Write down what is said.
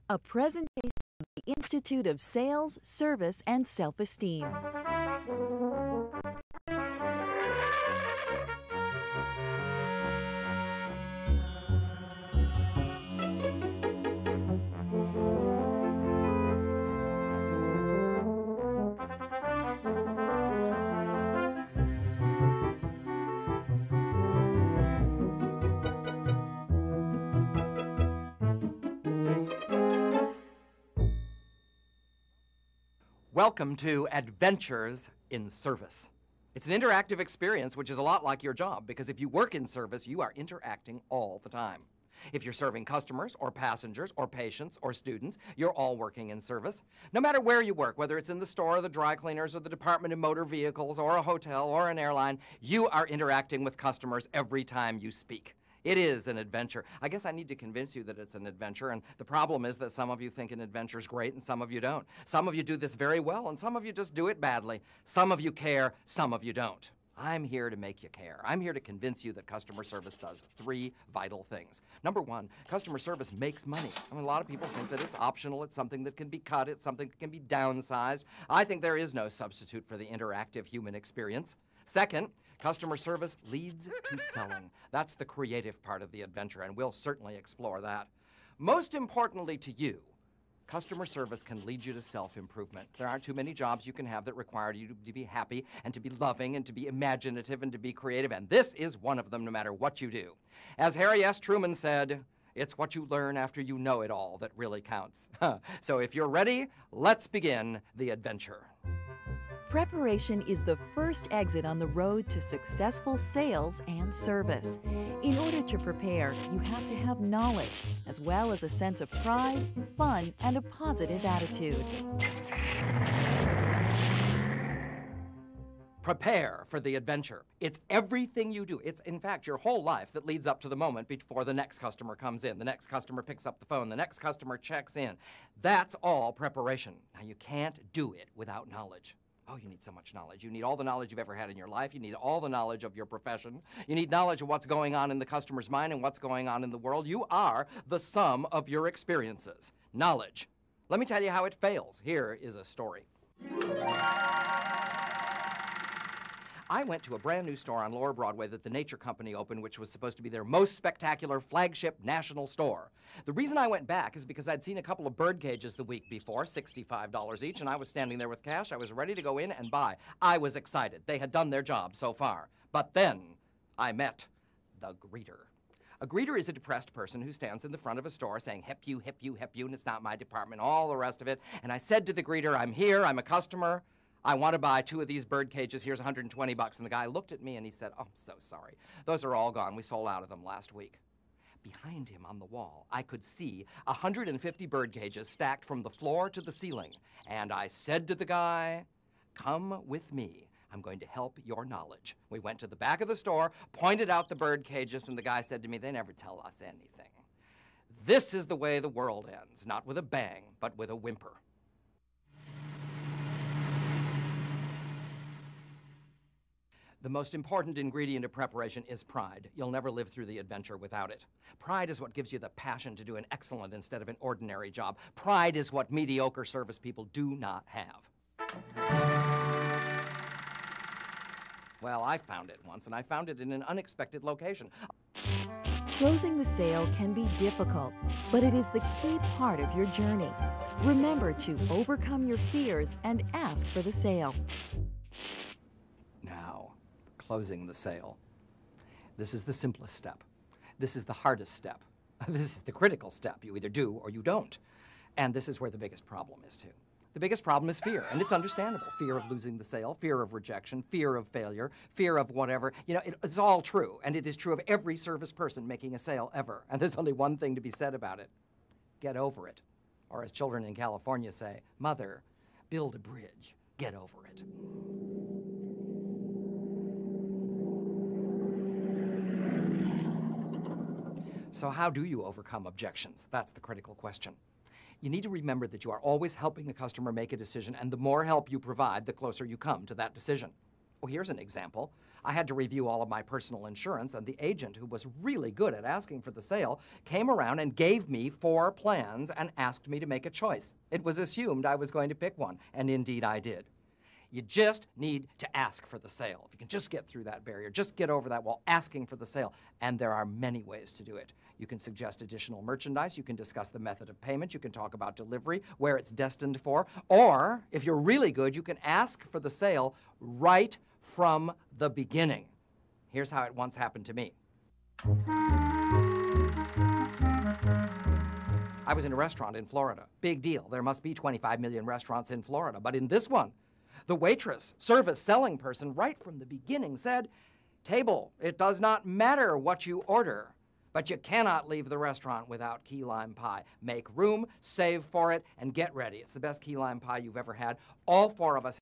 A presentation of the Institute of Sales, Service, and Self-Esteem. Welcome to Adventures in Service. It's an interactive experience, which is a lot like your job, because if you work in service, you are interacting all the time. If you're serving customers or passengers or patients or students, you're all working in service. No matter where you work, whether it's in the store or the dry cleaners or the Department of Motor Vehicles or a hotel or an airline, you are interacting with customers every time you speak. It is an adventure. I guess I need to convince you that it's an adventure, and the problem is that some of you think an adventure is great and some of you don't. Some of you do this very well and some of you just do it badly. Some of you care, some of you don't. I'm here to make you care. I'm here to convince you that customer service does three vital things. Number one, customer service makes money. I mean, a lot of people think that it's optional, it's something that can be cut, it's something that can be downsized. I think there is no substitute for the interactive human experience. Second, customer service leads to selling. That's the creative part of the adventure, and we'll certainly explore that. Most importantly to you, customer service can lead you to self-improvement. There aren't too many jobs you can have that require you to be happy and to be loving and to be imaginative and to be creative, and this is one of them no matter what you do. As Harry S. Truman said, it's what you learn after you know it all that really counts. So if you're ready, let's begin the adventure. Preparation is the first exit on the road to successful sales and service. In order to prepare, you have to have knowledge, as well as a sense of pride, fun, and a positive attitude. Prepare for the adventure. It's everything you do. It's, in fact, your whole life that leads up to the moment before the next customer comes in, the next customer picks up the phone, the next customer checks in. That's all preparation. Now, you can't do it without knowledge. Oh, you need so much knowledge. You need all the knowledge you've ever had in your life. You need all the knowledge of your profession. You need knowledge of what's going on in the customer's mind and what's going on in the world. You are the sum of your experiences. Knowledge. Let me tell you how it fails. Here is a story. I went to a brand new store on Lower Broadway that the Nature Company opened, which was supposed to be their most spectacular flagship national store. The reason I went back is because I'd seen a couple of bird cages the week before, $65 each, and I was standing there with cash. I was ready to go in and buy. I was excited. They had done their job so far. But then I met the greeter. A greeter is a depressed person who stands in the front of a store saying, hep you, hep you, hep you, and it's not my department, all the rest of it. And I said to the greeter, I'm here, I'm a customer. I want to buy 2 of these bird cages. Here's $120. And the guy looked at me and he said, oh, I'm so sorry. Those are all gone. We sold out of them last week. Behind him on the wall, I could see 150 bird cages stacked from the floor to the ceiling. And I said to the guy, come with me. I'm going to help your knowledge. We went to the back of the store, pointed out the bird cages, and the guy said to me, they never tell us anything. This is the way the world ends, not with a bang, but with a whimper. The most important ingredient of preparation is pride. You'll never live through the adventure without it. Pride is what gives you the passion to do an excellent instead of an ordinary job. Pride is what mediocre service people do not have. Well, I found it once, and I found it in an unexpected location. Closing the sale can be difficult, but it is the key part of your journey. Remember to overcome your fears and ask for the sale. Now, closing the sale. This is the simplest step. This is the hardest step. This is the critical step. You either do or you don't. And this is where the biggest problem is, too. The biggest problem is fear, and it's understandable. Fear of losing the sale, fear of rejection, fear of failure, fear of whatever. You know, it's all true, and it is true of every service person making a sale ever. And there's only one thing to be said about it. Get over it. Or as children in California say, Mother, build a bridge. Get over it. So how do you overcome objections? That's the critical question. You need to remember that you are always helping the customer make a decision, and the more help you provide, the closer you come to that decision. Well, here's an example. I had to review all of my personal insurance, and the agent, who was really good at asking for the sale, came around and gave me 4 plans and asked me to make a choice. It was assumed I was going to pick one, and indeed I did. You just need to ask for the sale. If you can just get through that barrier, just get over that wall, asking for the sale. And there are many ways to do it. You can suggest additional merchandise, you can discuss the method of payment, you can talk about delivery, where it's destined for, or if you're really good, you can ask for the sale right from the beginning. Here's how it once happened to me. I was in a restaurant in Florida. Big deal. There must be 25 million restaurants in Florida. But in this one, the waitress, service, selling person, right from the beginning said, "Table, it does not matter what you order, but you cannot leave the restaurant without key lime pie. Make room, save for it, and get ready. It's the best key lime pie you've ever had." All 4 of us